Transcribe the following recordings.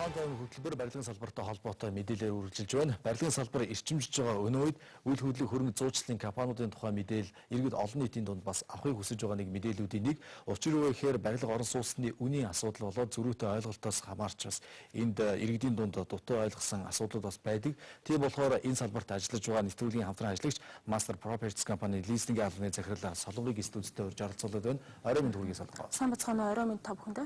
Таан хөтөлбөр барилгын салбартай холбоотой мэдээлэл үргэлжилж байна. Барилгын салбар эрчимжиж байгаа өнөө үед үйл хөдлөх хөрөнгө зуучлалын компаниудын тухай мэдээлэл иргэд олон нийтийн дунд бас авахыг хүсэж байгаа нэг мэдээллүүдийн нэг. Учир юу вэ гэхээр барилга орон сууцны үнийн асуудал болоод зөрүүтэй ойлголтоос хамаарч бас энд иргэдийн дунд дутуу ойлгосон асуудлууд бас байдаг. Тийм болохоор энэ салбарт ажиллаж байгаа нэвтрүүлгийн хамтран ажиллагч Master Properties компани лизингийн албаны захирал Солонгыг студидтэй урьж оролцуулаад байна. Орой минь хүргэе Солонгоо. Сайн бацгаана орой минь та бүхэндээ.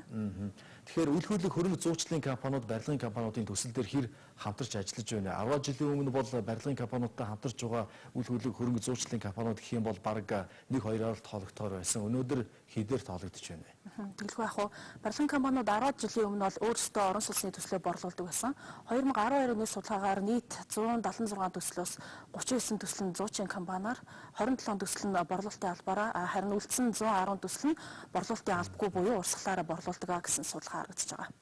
Тэгэхээр үйл хөдлөх хөрөнгө зуучлалын компаниуд барилгын компаниудын төсөл дээр хэр хамтарч ажиллаж байна. 10 жилийн өмнө бол барилгын компаниудтай хамтарч байгаа үйл хөдлөх хөрөнгө зуучлалын компаниуд гэх юм бол бараг 1-2-оор тоологдохоор байсан. Өнөөдөр хэдээр тоологдож байна вэ? Тэгэлгүй яг хуу барилгын компаниуд 10 жилийн өмнө бол өөрсдөө орон сууцны төслөө борлуулдаг байсан. 2012 оны судалгаагаар нийт 176 төслөөс 39 төсөл нь зуучин компаниар, 27 төсөл нь борлуулалтын албаараа, харин үлдсэн 110 төсөл нь борлуулалтын албагүй буюу урсгалаараа борлуулдаг гэсэн судалгаа харагдаж байгаа.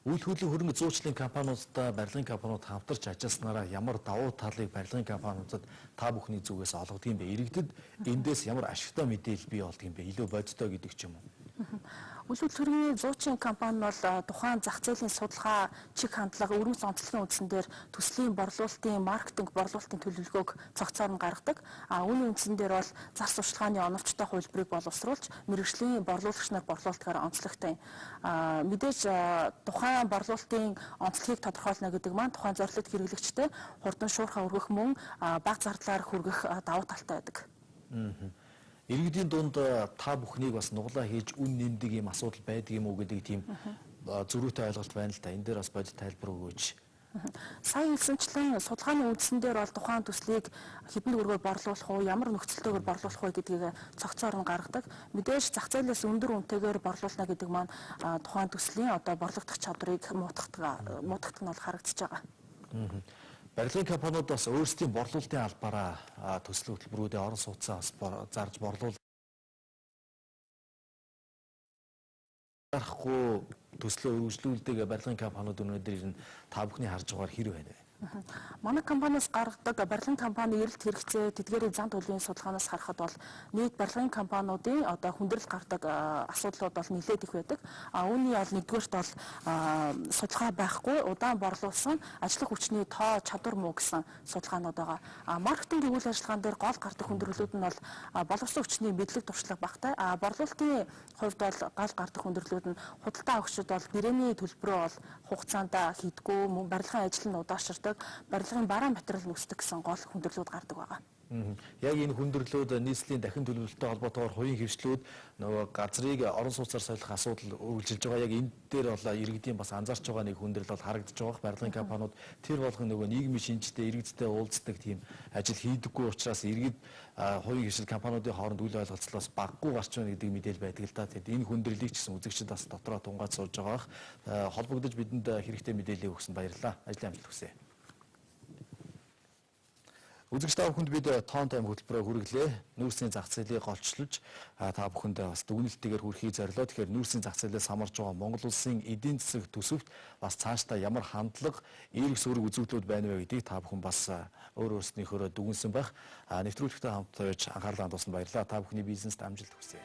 Үйл хөдлөх хөрөнгө зуучлалын компаниудтай барилгын компаниуд хамтарч ажилласнараа ямар давуу талыг барилгын компаниудад та бүхний зүгээс олгодог юм бэ? Иргэдэд эндээс ямар ашигтай мэдээлэл бий болдог юм бэ? Илүү бодиттой гэдэг ч юм уу? Үйл хөдлөх хөрөнгөний зуучин компани бол тухайн зах зээлийн судалгаа, чиг хандлага, өргөц онцлогийн үндсэн дээр төслийн борлуулалтын, маркетинг, борлуулалтын төлөвлөгөөг цогцоор нь гаргадаг. Үүний үндсэн дээр бол зар сурталчилгааны оновчтой хувилбарыг боловсруулж, мэргэжлийн борлуулагч нар борлуулалтаар онцлогтой. Мэдээж тухайн борлуулалтын онцлогийг тодорхойлно гэдэг маань тухайн зорилт хэрэглэгчтэй хурдан шуурхай өргөх мөн бага зардлаар хүргэх давуу талтай байдаг. Иргэдийн дунд та бүхнийг бас нуглаа хийж үн нэмдэг юм асуудал байдаг юм уу гэдэг тийм зөрүүтэй ойлголт байна л да. Энэ дээр бас бодит тайлбар өгөөч. Сайн хэлсэнчлэн судалгааны үндсэн дээр бол тухайн төслийг хэдэн өргөөр борлуулах уу, ямар нөхцөлтэйгээр борлуулах вэ гэдгийг цогцоор нь гаргадаг. Мэдээж зах зээлээс өндөр үнэтэйгээр борлуулна гэдэг маань тухайн төслийн одоо борлогдох чадварыг муудахад нь бол харагдаж байгаа. Барилгын компаниуд бас өөрсдийн борлуулалтын албаараа төсөл хөтөлбөрүүдээ орон сууцаа зарж борлуулах төслөө үргэлжлүүлдэг барилгын компаниуд өнөөдөр ирнэ та бүхний харж байгаагаар хэр байна вэ? Манай компаниас гаргадаг барилгын компани эрэлт хэрэгцээ тэдгээрийн зан төлөвийн судалгаанаас харахад бол нийт барилгын компаниудын одоо хүндрэл гардаг асуудлууд бол нэлээд их байдаг. Үүний бол нэгдүгээрт бол судалгаа байхгүй, удаан борлуулсан, ажиллах хүчний тоо чадвар муу гэсэн судалгаанууд байгаа. Маркетингийн үйл ажиллагаан дээр гол гардаг хүндрэлүүд нь бол боловсон хүчний мэдлэг туршлага багтай. Борлуулалтын хувьд бол гал гардаг хүндрэлүүд нь худалдаа өгчид бол бирээний төлбөрөө бол хугацаанд хийдгүү, барилгын ажил нь удаашрдаг, барилгын бараа материал нүсдэг гэсэн гол хүндрэлүүд гардаг байгаа. Яг энэ хүндрэлүүд нийслэлийн дахин төлөвлөлттэй холбоотойгоор хувийн хвшлүүд нөгөө газрыг орон сууцаар солих асуудал үргэлжилж байгаа. Яг энэ дээр бол иргэдийн бас анзаарч байгаа нэг хүндрэл бол харагдаж байгаа. Барилгын компаниуд тэр болгон нөгөө нийгмийн шинжтэй иргэдтэй уулздаг тийм ажил хийдэггүй учраас иргэд хувийн хвшил компаниудын хооронд үл ойлголцлоос баггүй гарч байна гэдэг мэдээлэл байдаг л да. Тэгэхээр энэ хүндрэлийг ч гэсэн үзэгчид бас дотроо тунгаад сууж байгаа. Холбогдож бидэнд хэрэгтэй мэдээлэл өгсөн баярлалаа. Ажлын амжилт хүсье. Үзэгч та бүхэнд бид тоон тайм хөтөлбөрөөр хүргэлээ. Нүүрсийн зах зээлийг голчлож та бүхэнд бас дүгнэлтээр хүрэхийг зорилоо. Тэгэхээр нүүрсийн зах зээлээс хамарж байгаа Монгол улсын эдийн засаг төсөвт бас цаашдаа ямар хандлага, эерэг сөрөг үзүүлэлтүүд байна вэ гэдгийг та бүхэн бас өөрөөснийхөө дүгнсэн байх. Нэвтрүүлэгтээ хамт тавьж анхаарлаа хандуулсанд баярлалаа. Та бүхний бизнест амжилт хүсье.